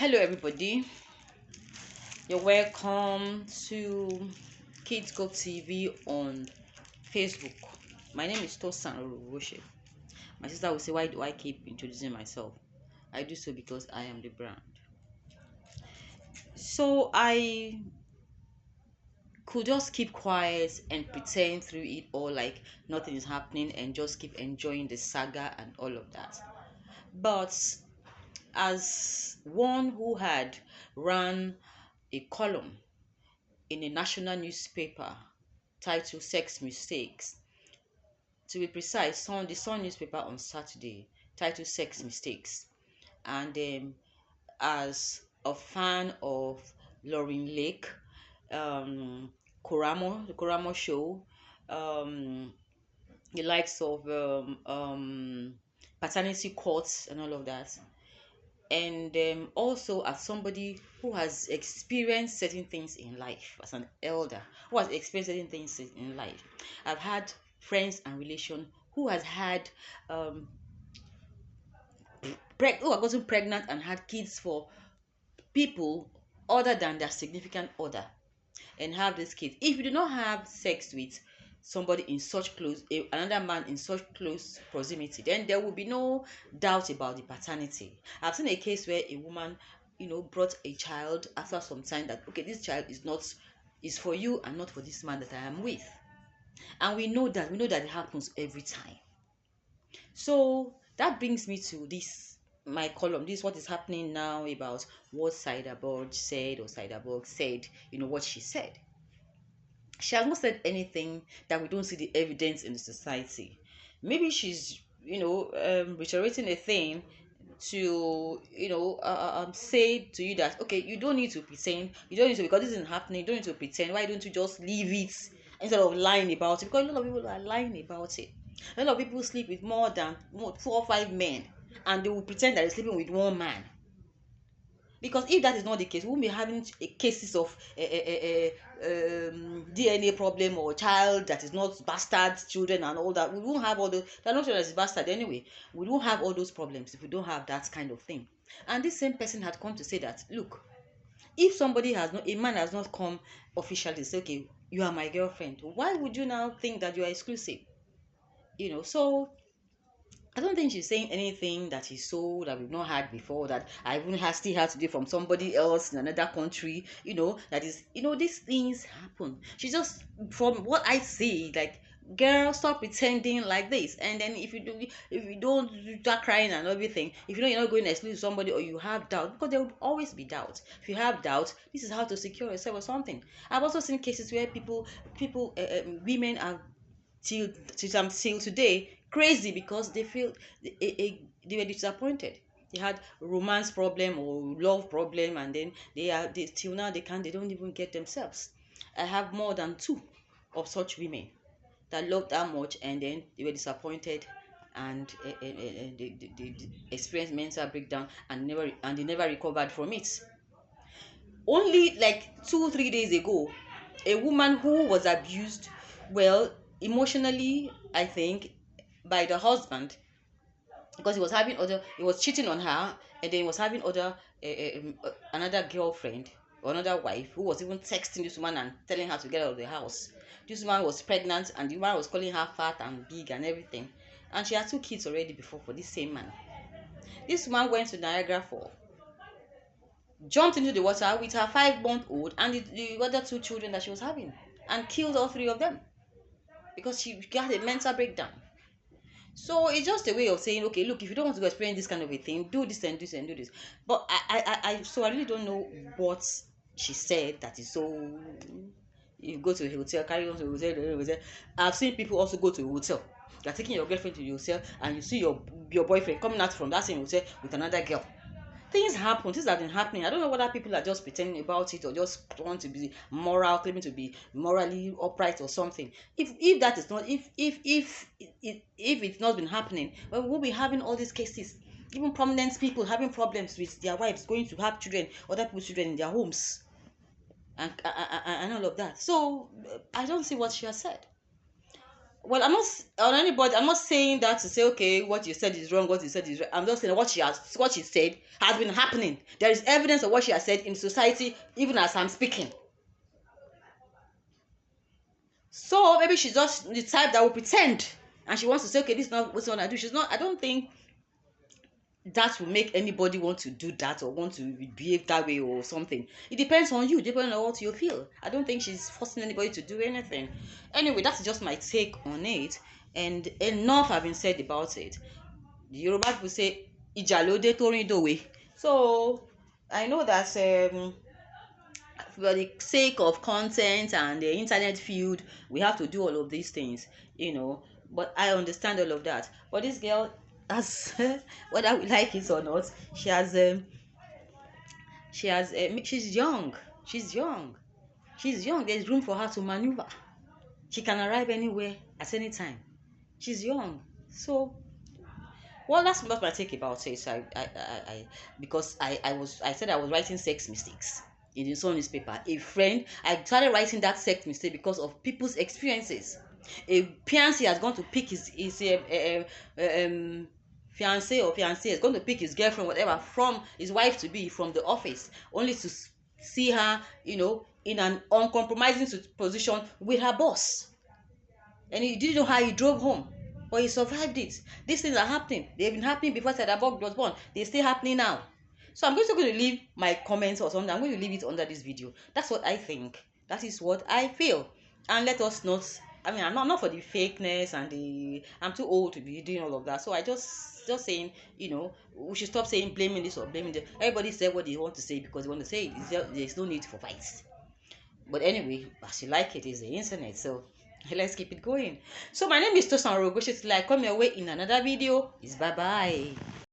Hello, everybody. You're welcome to Kids Go TV on Facebook. My name is Tosan Roro-Oghoshe. My sister will say, "Why do I keep introducing myself?" I do so because I am the brand. So I could just keep quiet and pretend through it all like nothing is happening and just keep enjoying the saga and all of that. But as one who had run a column in a national newspaper titled Sex Mistakes. To be precise, the Sun newspaper on Saturday titled Sex Mistakes. And as a fan of Lauren Lake, the Koramo show, um, the likes of paternity courts and all of that, and also as somebody who has experienced certain things in life, as an elder who has experienced certain things in life. I've had friends and relation who has had who have gotten pregnant and had kids for people other than their significant other, and have these kids. If you do not have sex with somebody in such close another man in such close proximity, then there will be no doubt about the paternity. I've seen a case where a woman brought a child after some time, that okay, this child is for you and not for this man that I am with. And we know that it happens every time. So that brings me to this my column. This is what is happening now about what Cyberborg said, or Cyberborg said, what she said. She has not said anything that we don't see the evidence in the society. Maybe she's reiterating a thing to say to you that okay, you don't need to pretend, you don't need to, because this isn't happening, you don't need to pretend. Why don't you just leave it instead of lying about it? Because a lot of people are lying about it. A lot of people sleep with more than 4 or 5 men, and they will pretend that they're sleeping with one man. Because if that is not the case, we won't be having cases of DNA problem, or child that is not bastard children and all that. We won't have all those. They're not sure that it's bastard anyway. We don't have all those problems if we don't have that kind of thing. And this same person had come to say that, look, if a man has not come officially to say, okay, you are my girlfriend, why would you now think that you are exclusive? So I don't think she's saying anything that is so that we've not had before, that I even still had to do from somebody else in another country. That is, these things happen. She just, from what I see, like, girl, stop pretending like this. And then if you don't start crying and everything, if you know you're not going to exclude somebody, or you have doubt, because there will always be doubt. If you have doubt, this is how to secure yourself or something. I've also seen cases where women are till today crazy because they feel they were disappointed. They had romance problem or love problem, and then till now they don't even get themselves. I have more than two of such women that loved that much, and then they were disappointed, and they experienced mental breakdown, and they never recovered from it. Only like 2 3 days ago, a woman who was abused, well, emotionally, I think, by the husband, because he was cheating on her, and then he was having another girlfriend or another wife, who was even texting this woman and telling her to get out of the house. This woman was pregnant, and the woman was calling her fat and big and everything, and she had 2 kids already before for this same man. This woman went to Niagara Falls, jumped into the water with her 5-month-old and the other 2 children that she was having, and killed all 3 of them because she got a mental breakdown. So it's just a way of saying, okay, look, if you don't want to experience this kind of a thing, do this and this and do this. But I really don't know what she said that is so. You go to a hotel, carry on to a hotel. I've seen people also go to a hotel. You're taking your girlfriend to the hotel, and you see your boyfriend coming out from that same hotel with another girl. Things happen. Things have been happening. I don't know whether people are just pretending about it, or just want to be moral, claiming to be morally upright or something. If that is not, if it's not been happening, well, we'll be having all these cases. Even prominent people having problems with their wives, going to have children, other people's children in their homes, and all of that. So I don't see what she has said. well, I'm not on anybody. I'm not saying that to say, okay, what you said is wrong, what you said is right. I'm just saying what she said has been happening. There is evidence of what she has said in society, even as I'm speaking. So maybe she's just the type that will pretend, and she wants to say, okay, this is not what I want to do. She's not. I don't think that will make anybody want to do that or want to behave that way or something. It depends on you, depending on what you feel. I don't think she's forcing anybody to do anything. Anyway, that's just my take on it, and enough have been said about it. The Yoruba people say Ijalode Torin Dowe. So I know that for the sake of content and the internet field, we have to do all of these things, But I understand all of that. But this girl has, whether we like it or not, she's young. She's young. She's young. There's room for her to maneuver. She can arrive anywhere at any time. She's young. So, well, that's not my take about it. Because I said I was writing sex mistakes in the Sun newspaper. A friend, I started writing that sex mistake because of people's experiences. A fiancé has gone to pick his fiancé or fiancé is going to pick his girlfriend, whatever, from his wife to be from the office, only to see her, in an uncompromising position with her boss. And he didn't know how he drove home, but he survived it. These things are happening. They've been happening before Sadabok was born. They're still happening now. So I'm just going to leave my comments or something. I'm going to leave it under this video. That's what I think. That is what I feel. And let us not. I mean, I'm not for the fakeness and I'm too old to be doing all of that. So I just saying, we should stop saying blaming this or blaming that. Everybody said what they want to say because they want to say it. There's no need for fights. But anyway, as you like it, is the internet. So let's keep it going. So my name is Roro-Oghoshe. Till I come your way in another video. Is bye bye.